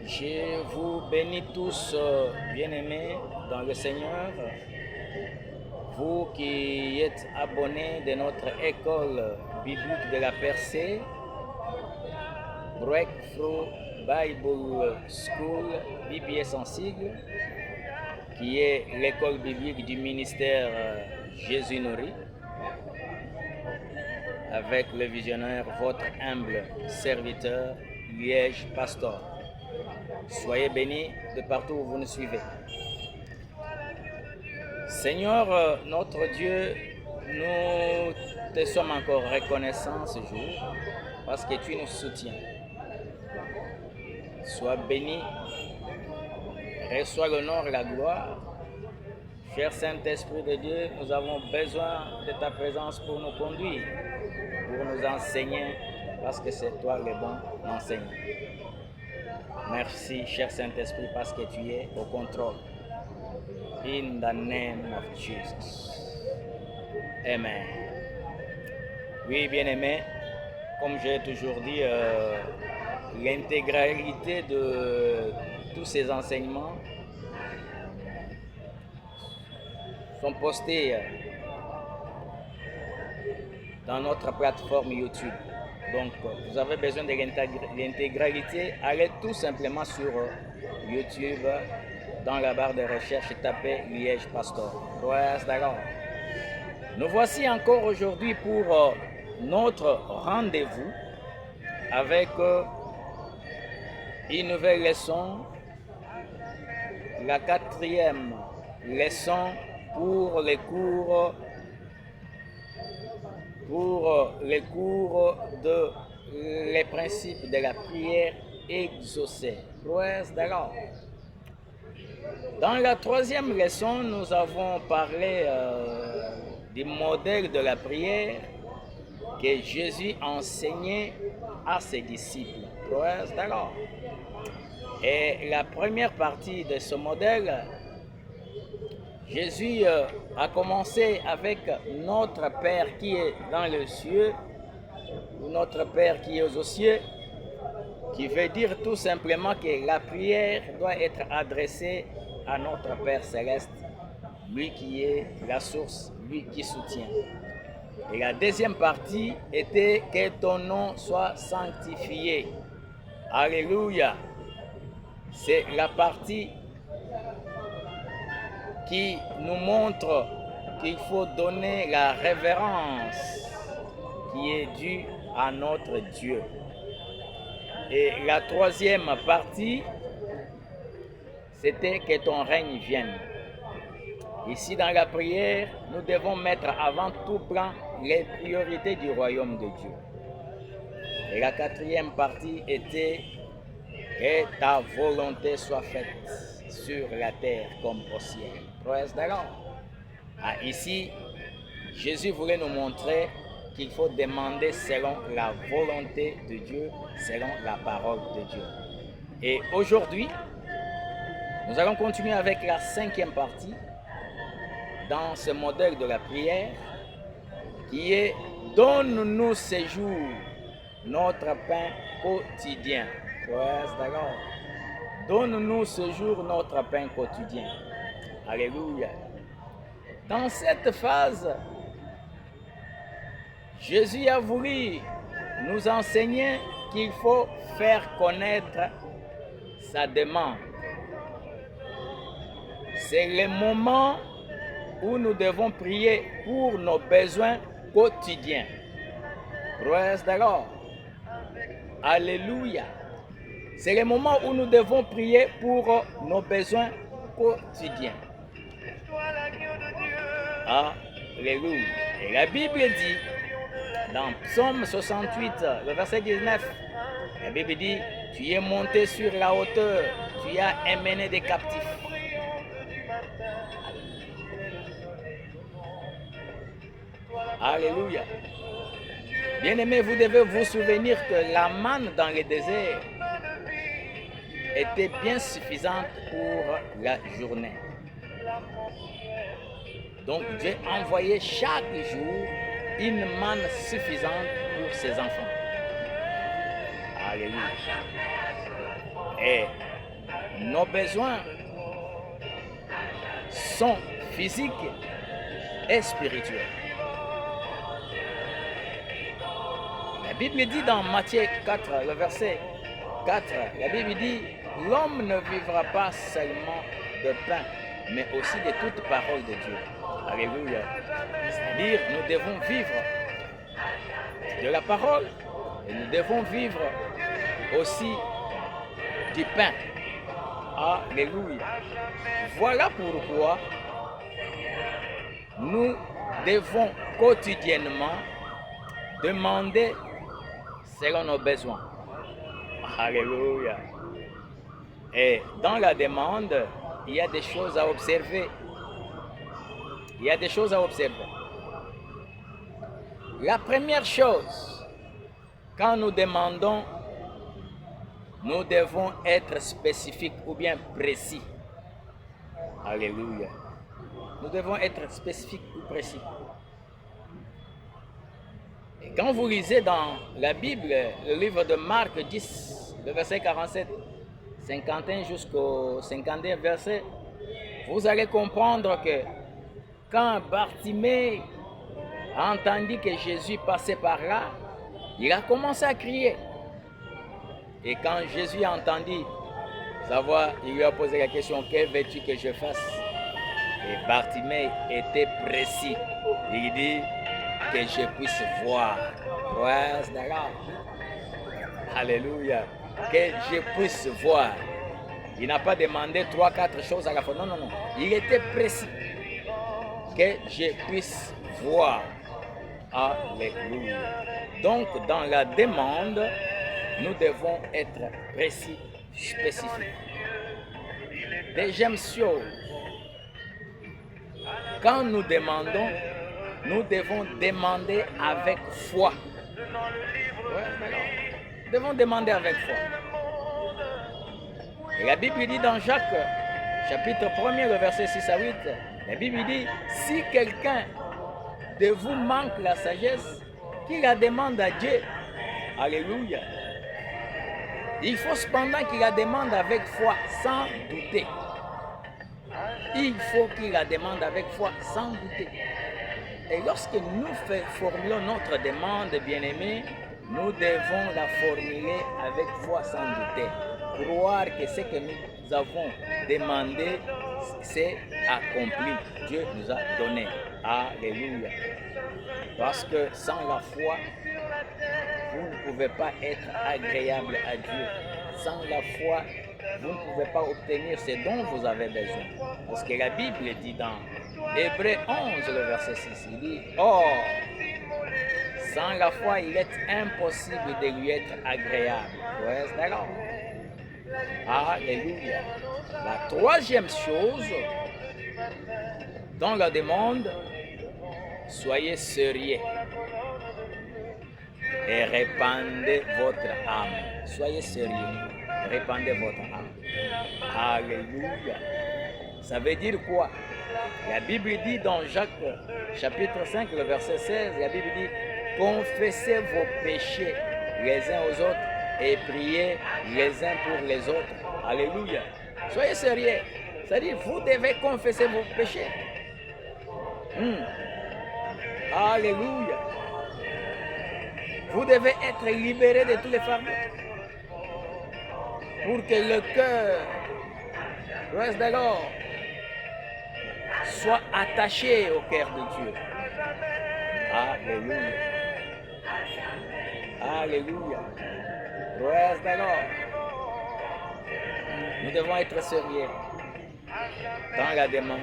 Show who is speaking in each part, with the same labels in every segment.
Speaker 1: Je vous bénis tous, bien-aimés dans le Seigneur, vous qui êtes abonnés de notre école biblique de la Percée, Breakthrough Bible School, BBS en sigle, qui est l'école biblique du ministère Jésus Nourri, avec le visionnaire, votre humble serviteur, Liège Pastor. Soyez bénis de partout où vous nous suivez. Seigneur, notre Dieu, nous te sommes encore reconnaissants ce jour parce que tu nous soutiens. Sois béni, reçois l'honneur et la gloire. Cher Saint-Esprit de Dieu, nous avons besoin de ta présence pour nous conduire, pour nous enseigner, parce que c'est toi le bon enseignant. Merci, cher Saint-Esprit, parce que tu es au contrôle. In the name of Jesus. Amen. Oui, bien-aimés, comme j'ai toujours dit, l'intégralité de tous ces enseignements sont postés dans notre plateforme YouTube. Donc, vous avez besoin de l'intégralité, allez tout simplement sur YouTube, dans la barre de recherche, tapez Liège Pastor. D'accord. Nous voici encore aujourd'hui pour notre rendez-vous avec une nouvelle leçon, la 4e leçon pour les cours de les principes de la prière exaucée. D'accord. Dans la 3e leçon, nous avons parlé du modèle de la prière que Jésus enseignait à ses disciples. D'accord. Et la première partie de ce modèle, Jésus a commencé avec notre Père qui est dans les cieux, ou notre Père qui est aux cieux, qui veut dire tout simplement que la prière doit être adressée à notre Père céleste, lui qui est la source, lui qui soutient. Et la deuxième partie était que ton nom soit sanctifié. Alléluia. C'est la partie qui nous montre qu'il faut donner la révérence qui est due à notre Dieu. Et la 3e partie, c'était que ton règne vienne. Ici dans la prière, nous devons mettre avant tout plan les priorités du royaume de Dieu. Et la 4e partie était que ta volonté soit faite sur la terre comme au ciel. D'accord. Ici, Jésus voulait nous montrer qu'il faut demander selon la volonté de Dieu, selon la parole de Dieu. Et aujourd'hui, nous allons continuer avec la 5e partie dans ce modèle de la prière qui est « Donne-nous ce jour notre pain quotidien ». D'accord. Donne-nous ce jour notre pain quotidien. Alléluia. Dans cette phase, Jésus a voulu nous enseigner qu'il faut faire connaître sa demande. C'est le moment où nous devons prier pour nos besoins quotidiens. D'accord. Alléluia. C'est le moment où nous devons prier pour nos besoins quotidiens. Alléluia. Et la Bible dit, dans Psaume 68, le verset 19, la Bible dit, tu es monté sur la hauteur, tu as emmené des captifs. Alléluia. Bien-aimés, vous devez vous souvenir que la manne dans le désert était bien suffisante pour la journée. Donc Dieu envoyait chaque jour une manne suffisante pour ses enfants. Alléluia. Et nos besoins sont physiques et spirituels. La Bible dit dans Matthieu 4, le verset 4, la Bible dit, l'homme ne vivra pas seulement de pain, mais aussi de toute parole de Dieu. Alléluia. C'est-à-dire, nous devons vivre de la parole et nous devons vivre aussi du pain. Alléluia. Voilà pourquoi nous devons quotidiennement demander selon nos besoins. Alléluia. Et dans la demande, il y a des choses à observer. Il y a des choses à observer. La première chose, quand nous demandons, nous devons être spécifiques ou bien précis. Alléluia. Nous devons être spécifiques ou précis. Et quand vous lisez dans la Bible, le livre de Marc 10, le verset 47, 51 jusqu'au 51 verset, vous allez comprendre que quand Bartimée a entendu que Jésus passait par là, il a commencé à crier. Et quand Jésus a entendu sa voix, il lui a posé la question, que veux-tu que je fasse? Et Bartimée était précis. Il dit que je puisse voir. Praise the Lord. Alléluia. Que je puisse voir. Il n'a pas demandé 3-4 choses à la fois. Non, non, non. Il était précis. Que je puisse voir. Alléluia. Donc, dans la demande, nous devons être précis, spécifiques. Deuxième chose, quand nous demandons, nous devons demander avec foi. Nous devons demander avec foi. Et la Bible dit dans Jacques, chapitre 1er, le verset 6 à 8, la Bible dit, si quelqu'un de vous manque la sagesse, qu'il la demande à Dieu. Alléluia. Il faut cependant qu'il la demande avec foi, sans douter. Il faut qu'il la demande avec foi, sans douter. Et lorsque nous formulons notre demande, bien-aimés, nous devons la formuler avec foi, sans douter. Croire que ce que nous avons demandé, c'est accompli. Dieu nous a donné. Alléluia. Parce que sans la foi, vous ne pouvez pas être agréable à Dieu. Sans la foi, vous ne pouvez pas obtenir ce dont vous avez besoin. Parce que la Bible dit dans Hébreux 11, le verset 6, il dit, or, sans la foi, il est impossible de lui être agréable. Praise the Lord. Alléluia. La troisième chose, dans la demande, soyez sérieux et répandez votre âme. Soyez sérieux, répandez votre âme. Alléluia. Ça veut dire quoi? La Bible dit dans Jacques chapitre 5, le verset 16, la Bible dit, confessez vos péchés les uns aux autres et priez les uns pour les autres. Alléluia. Soyez sérieux. C'est-à-dire, vous devez confesser vos péchés. Alléluia. Vous devez être libéré de tous les fardeaux. Pour que le cœur, reste d'alors, soit attaché au cœur de Dieu. Alléluia. Alléluia. Reste d'alors. Nous devons être sérieux dans la demande.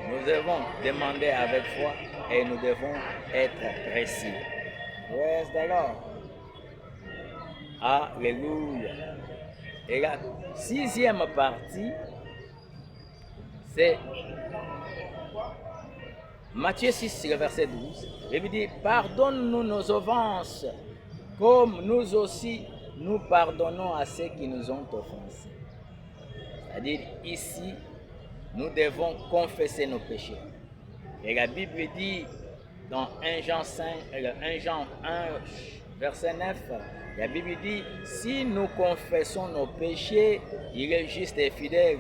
Speaker 1: Nous devons demander avec foi et nous devons être précis. Reste d'alors. Alléluia. Et la sixième partie, c'est Matthieu 6, le verset 12. Il dit, pardonne-nous nos offenses, comme nous aussi nous pardonnons à ceux qui nous ont offensés. C'est-à-dire, ici, nous devons confesser nos péchés. Et la Bible dit dans 1 Jean 1, verset 9, la Bible dit, si nous confessons nos péchés, il est juste et fidèle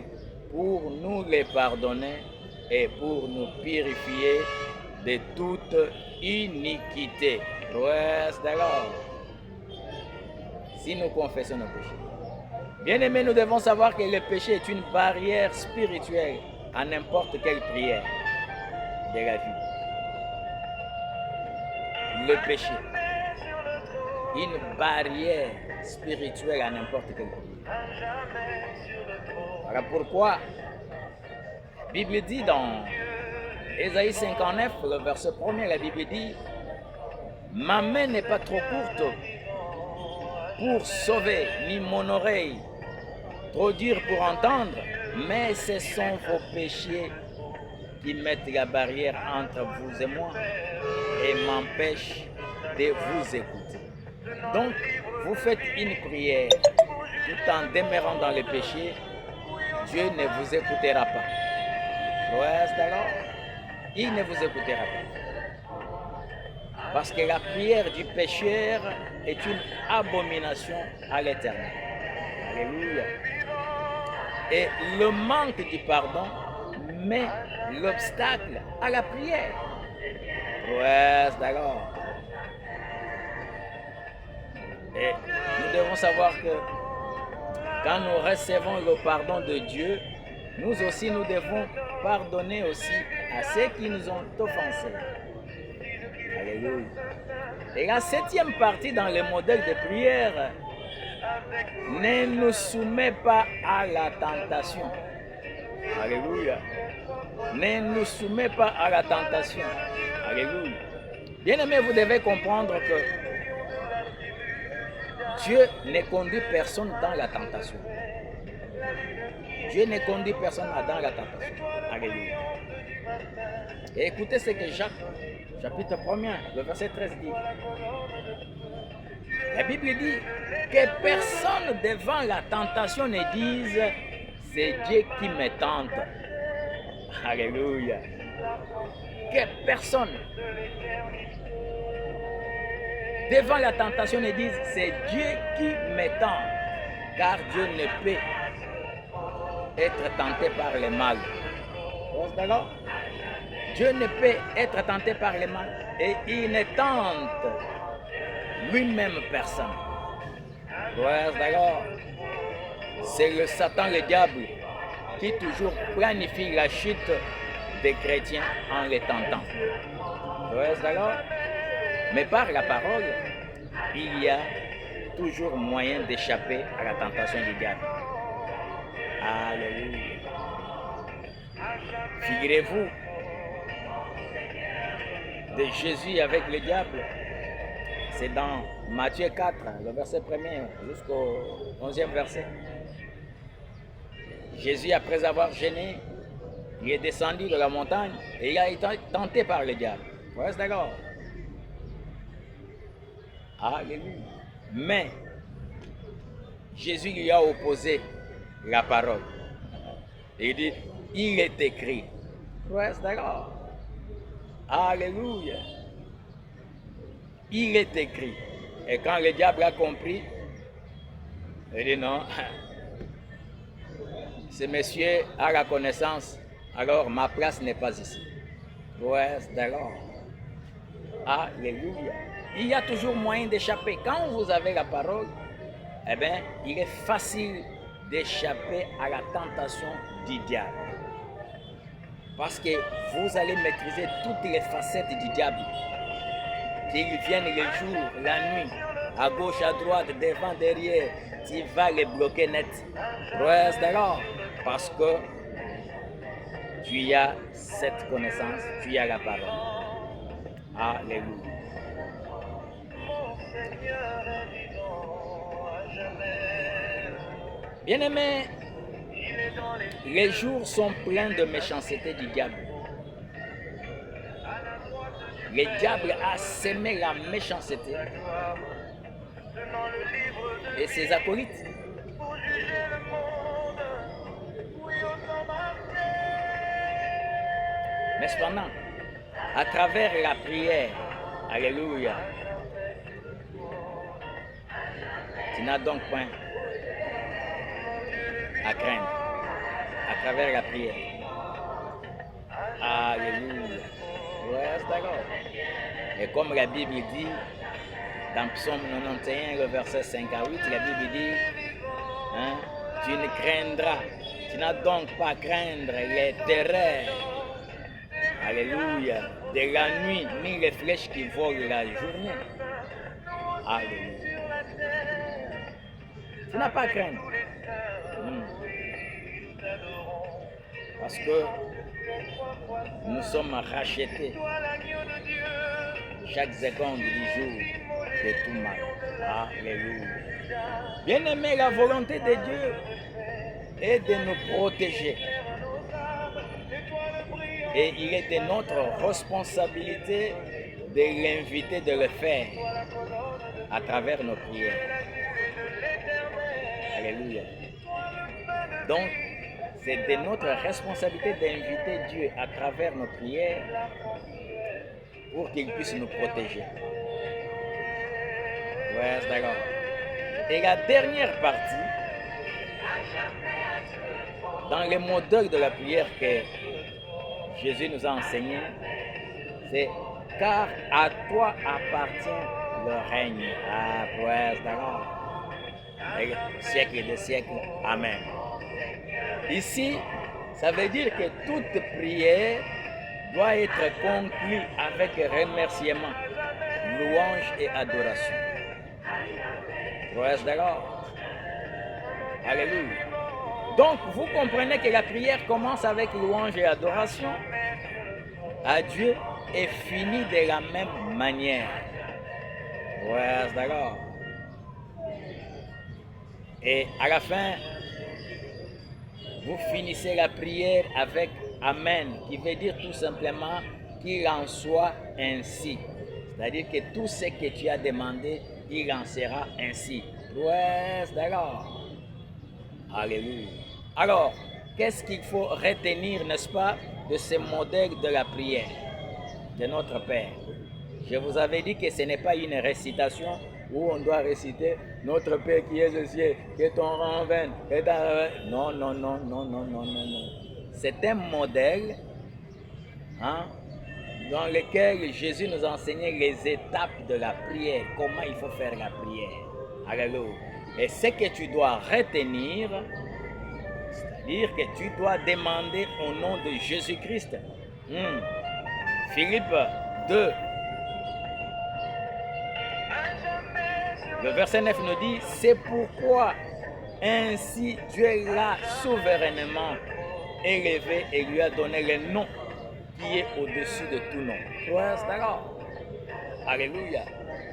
Speaker 1: pour nous les pardonner et pour nous purifier de toute iniquité. Praise the Lord. Si nous confessons nos péchés. Bien-aimés, nous devons savoir que le péché est une barrière spirituelle à n'importe quelle prière de la vie. Le péché, une barrière spirituelle à n'importe quelle prière. Voilà pourquoi la Bible dit dans Ésaïe 59, le verset 1er, la Bible dit, ma main n'est pas trop courte pour sauver, ni mon oreille trop dure pour entendre, mais ce sont vos péchés qui mettent la barrière entre vous et moi et m'empêchent de vous écouter. Donc, vous faites une prière tout en demeurant dans le péché, Dieu ne vous écoutera pas. Praise the Lord. Il ne vous écoutera pas. Parce que la prière du pécheur est une abomination à l'Éternel. Alléluia. Et le manque du pardon met l'obstacle à la prière. Praise the Lord. Et nous devons savoir que quand nous recevons le pardon de Dieu, nous aussi nous devons pardonner aussi à ceux qui nous ont offensés. Alléluia. Et la 7e partie dans le modèle de prière, ne nous soumet pas à la tentation. Alléluia. Ne nous soumet pas à la tentation. Alléluia. Bien-aimés, vous devez comprendre que Dieu ne conduit personne dans la tentation. Dieu ne conduit personne dans la tentation. Alléluia. Et écoutez ce que Jacques, chapitre 1er, le verset 13 dit. La Bible dit que personne devant la tentation ne dise c'est Dieu qui me tente. Alléluia. Que personne devant la tentation ne dise c'est Dieu qui me tente, car Dieu ne peut être tenté par le mal. D'accord? Dieu ne peut être tenté par le mal et il ne tente lui-même personne. D'accord? C'est le Satan, le diable, qui toujours planifie la chute des chrétiens en les tentant. D'accord? Mais par la parole, il y a toujours moyen d'échapper à la tentation du diable. Alléluia. Figurez-vous de Jésus avec le diable. C'est dans Matthieu 4, le verset 1er jusqu'au 11e verset. Jésus, après avoir gêné, il est descendu de la montagne et il a été tenté par le diable. Vous êtes d'accord? Alléluia. Mais Jésus lui a opposé la parole. Et il dit, il est écrit. Vous êtes d'accord? Alléluia. Il est écrit. Et quand le diable a compris, il dit non, ce monsieur a la connaissance, alors ma place n'est pas ici. Ouais, d'accord. Alléluia. Il y a toujours moyen d'échapper. Quand vous avez la parole, eh bien, il est facile d'échapper à la tentation du diable. Parce que vous allez maîtriser toutes les facettes du diable. Qu'il vienne le jour, la nuit, à gauche, à droite, devant, derrière, tu vas les bloquer net. Reste alors, parce que tu as cette connaissance, tu as la parole. Alléluia. Bien-aimés, les jours sont pleins de méchanceté du diable. Le diable a sémé la méchanceté et ses acolytes. Mais cependant, à travers la prière, alléluia, n'as donc point à craindre à travers la prière. Alléluia. Ouais, c'est d'accord. Et comme la Bible dit, dans Psaume 91, le verset 5 à 8, la Bible dit, hein, tu ne craindras, tu n'as donc pas à craindre les terreurs, alléluia, de la nuit, ni les flèches qui volent la journée. Alléluia. Tu n'as pas à craindre. Parce que nous sommes rachetés chaque seconde du jour de tout mal. Alléluia. Bien-aimé, la volonté de Dieu est de nous protéger. Et il est de notre responsabilité de l'inviter de le faire à travers nos prières. Alléluia. Donc, c'est de notre responsabilité d'inviter Dieu à travers nos prières pour qu'il puisse nous protéger. Ouais, c'est d'accord. Et la dernière partie, dans le modèle de la prière que Jésus nous a enseigné, c'est « Car à toi appartient le règne. » Ah, ouais, c'est d'accord. Siècle de siècle. Amen. Ici, ça veut dire que toute prière doit être conclue avec remerciement, louange et adoration. Ouais, c'est d'accord. Alléluia. Donc, vous comprenez que la prière commence avec louange et adoration à Dieu et finit de la même manière. Ouais, c'est d'accord. Et à la fin, vous finissez la prière avec Amen, qui veut dire tout simplement qu'il en soit ainsi. C'est-à-dire que tout ce que tu as demandé, il en sera ainsi. Ouais, c'est d'accord. Alléluia. Alors, qu'est-ce qu'il faut retenir, n'est-ce pas, de ce modèle de la prière de notre Père? Je vous avais dit que ce n'est pas une récitation où on doit réciter notre Père qui est aux cieux, que ton rang vienne. Non, non, non, non, non, non, non, non. C'est un modèle, hein, dans lequel Jésus nous enseignait les étapes de la prière, comment il faut faire la prière. Alléluia. Et ce que tu dois retenir, c'est-à-dire que tu dois demander au nom de Jésus-Christ. Philippe 2, le verset 9 nous dit, c'est pourquoi ainsi Dieu l'a souverainement élevé et lui a donné le nom qui est au-dessus de tout nom. Ouais, c'est d'accord. Alléluia.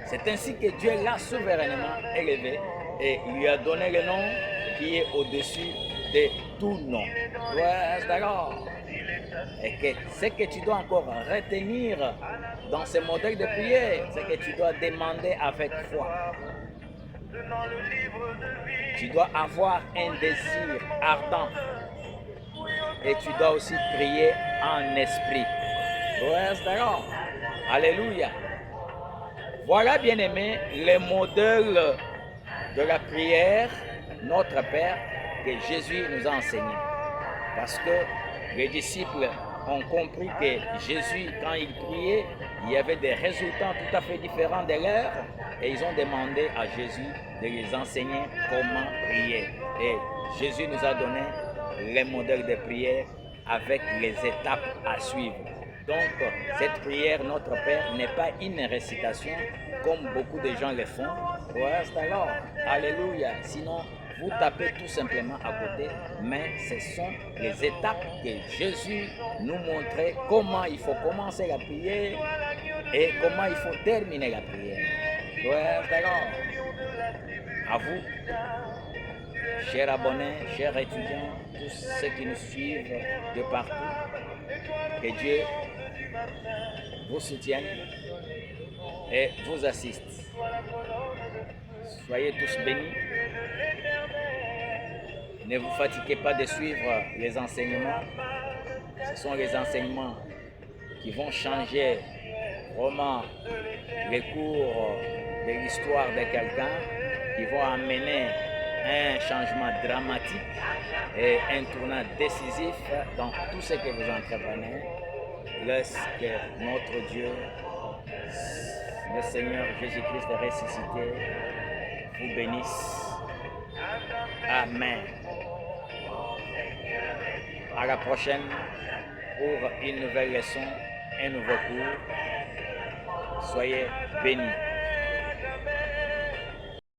Speaker 1: C'est ainsi que Dieu l'a souverainement élevé et lui a donné le nom qui est au-dessus de tout nom. Ouais, c'est d'accord. Et que ce que tu dois encore retenir dans ce modèle de prière, c'est que tu dois demander avec foi. Tu dois avoir un désir ardent. Et tu dois aussi prier en esprit. Ouais, c'est d'accord. Alléluia. Voilà, bien-aimé, le modèle de la prière, notre Père, que Jésus nous a enseigné. Parce que les disciples ont compris que Jésus, quand il priait, il y avait des résultats tout à fait différents de leurs, et ils ont demandé à Jésus de les enseigner comment prier. Et Jésus nous a donné les modèles de prière avec les étapes à suivre. Donc, cette prière, notre Père, n'est pas une récitation comme beaucoup de gens le font. Ouais, c'est alors, alléluia. Sinon, vous tapez tout simplement à côté, mais ce sont les étapes que Jésus nous montrait comment il faut commencer la prière et comment il faut terminer la prière. Ouais, d'accord. À vous, chers abonnés, chers étudiants, tous ceux qui nous suivent de partout, que Dieu vous soutienne et vous assiste. Soyez tous bénis. Ne vous fatiguez pas de suivre les enseignements. Ce sont les enseignements qui vont changer vraiment les cours de l'histoire de quelqu'un. qui vont amener un changement dramatique et un tournant décisif dans tout ce que vous entreprenez. Laisse que notre Dieu, le Seigneur Jésus-Christ ressuscité, vous bénisse. Amen. À la prochaine pour une nouvelle leçon, un nouveau cours. Soyez bénis.